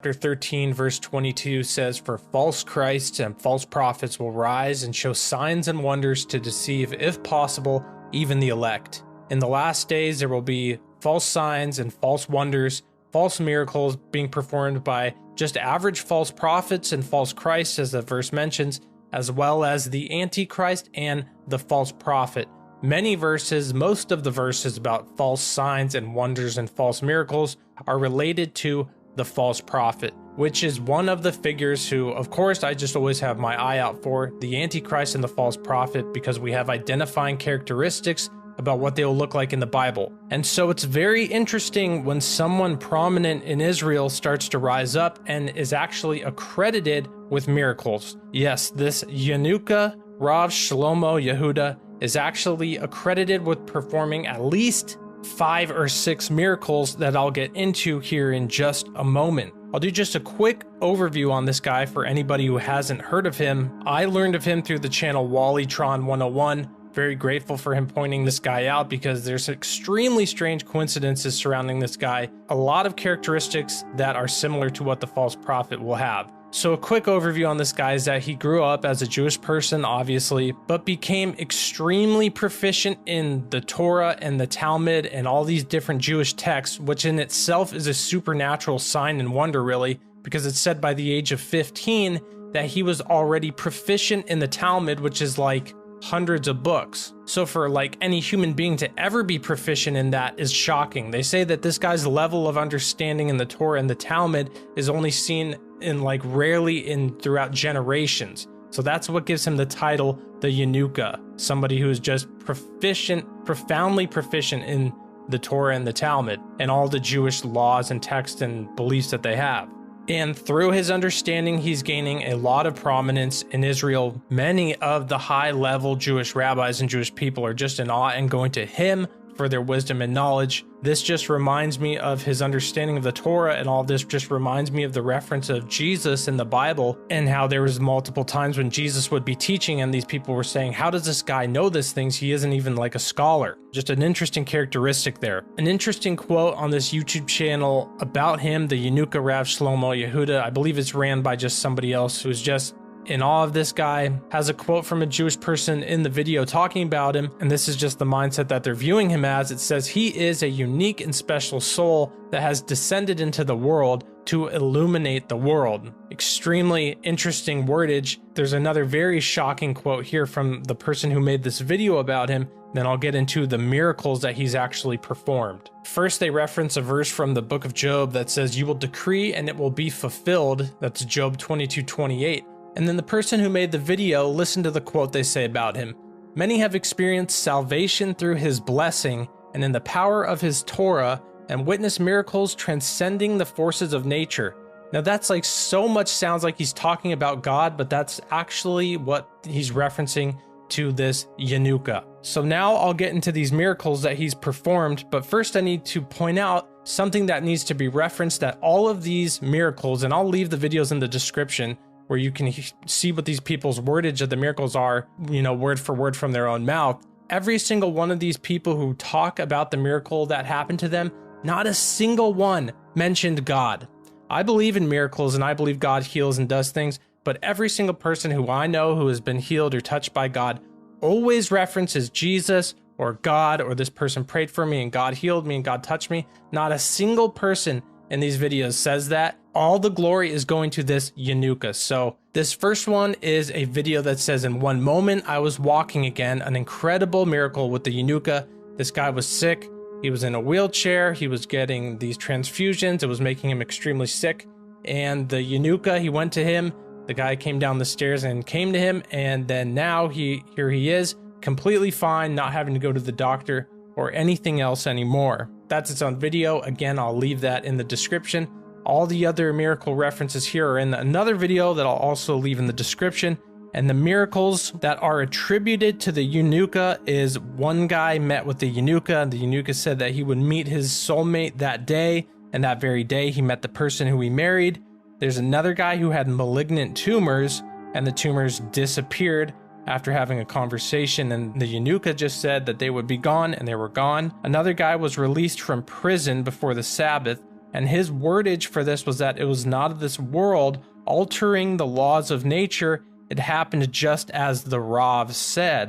Chapter 13 verse 22 says, "For false Christs and false prophets will rise and show signs and wonders to deceive, if possible, even the elect. In the last days there will be false signs and false wonders, false miracles being performed by just average false prophets and false Christs, as the verse mentions, as well as the Antichrist and the false prophet." Many verses, most of the verses about false signs and wonders and false miracles are related to the false prophet, which is one of the figures who, of course, I just always have my eye out for, the Antichrist and the false prophet, because we have identifying characteristics about what they will look like in the Bible. And so it's very interesting when someone prominent in Israel starts to rise up and is actually accredited with miracles. Yes, this Yanuka Rav Shlomo Yehuda is actually accredited with performing at least 5 or 6 miracles that I'll get into here in just a moment. I'll do just a quick overview on this guy for anybody who hasn't heard of him. I learned of him through the channel Wallytron 101. Very grateful for him pointing this guy out because there's extremely strange coincidences surrounding this guy. A lot of characteristics that are similar to what the false prophet will have. So a quick overview on this guy is that he grew up as a Jewish person, obviously, but became extremely proficient in the Torah and the Talmud and all these different Jewish texts, which in itself is a supernatural sign and wonder, really, because it's said by the age of 15 that he was already proficient in the Talmud, which is like hundreds of books. So for like any human being to ever be proficient in that is shocking. They say that this guy's level of understanding in the Torah and the Talmud is only seen in like rarely in throughout generations. So that's what gives him the title, the Yanuka, somebody who is just proficient, profoundly proficient in the Torah and the Talmud and all the Jewish laws and texts and beliefs that they have. And through his understanding, he's gaining a lot of prominence in Israel. Many of the high-level Jewish rabbis and Jewish people are just in awe and going to him for their wisdom and knowledge. This just reminds me of his understanding of the Torah, and all this just reminds me of the reference of Jesus in the Bible and how there was multiple times when Jesus would be teaching and these people were saying, how does this guy know these things? He isn't even like a scholar. Just an interesting characteristic there. An interesting quote on this YouTube channel about him, the Yanuka Rav Shlomo Yehuda, I believe it's ran by just somebody else who's just in awe of this guy, has a quote from a Jewish person in the video talking about him, and this is just the mindset that they're viewing him as. It says, he is a unique and special soul that has descended into the world to illuminate the world. Extremely interesting wordage. There's another very shocking quote here from the person who made this video about him. Then I'll get into the miracles that he's actually performed. First, they reference a verse from the book of Job that says, "You will decree and it will be fulfilled." That's Job 22:28. And then the person who made the video, listen to the quote they say about him. "Many have experienced salvation through his blessing and in the power of his Torah and witnessed miracles transcending the forces of nature." Now that's like so much sounds like he's talking about God, but that's actually what he's referencing to this Yanuka. So now I'll get into these miracles that he's performed, but first I need to point out something that needs to be referenced, that all of these miracles, and I'll leave the videos in the description where you can see what these people's wordage of the miracles are, you know, word for word from their own mouth. Every single one of these people who talk about the miracle that happened to them, not a single one mentioned God. I believe in miracles and I believe God heals and does things, but every single person who I know who has been healed or touched by God always references Jesus or God, or this person prayed for me and God healed me and God touched me. Not a single person in these videos says that. All the glory is going to this Yanuka. So this first one is a video that says, "In one moment I was walking again," an incredible miracle with the Yanuka. This guy was sick. He was in a wheelchair. He was getting these transfusions. It was making him extremely sick. And the Yanuka, he went to him. The guy came down the stairs and came to him. And then now here he is, completely fine, not having to go to the doctor or anything else anymore. That's its own video. Again, I'll leave that in the description. All the other miracle references here are in another video that I'll also leave in the description. And the miracles that are attributed to the Yanuka is one guy met with the Yanuka. The Yanuka said that he would meet his soulmate that day, and that very day he met the person who he married. There's another guy who had malignant tumors, and the tumors disappeared after having a conversation, and the Yanuka just said that they would be gone, and they were gone. Another guy was released from prison before the Sabbath. And his wordage for this was that it was not of this world, altering the laws of nature. It happened just as the Rav said.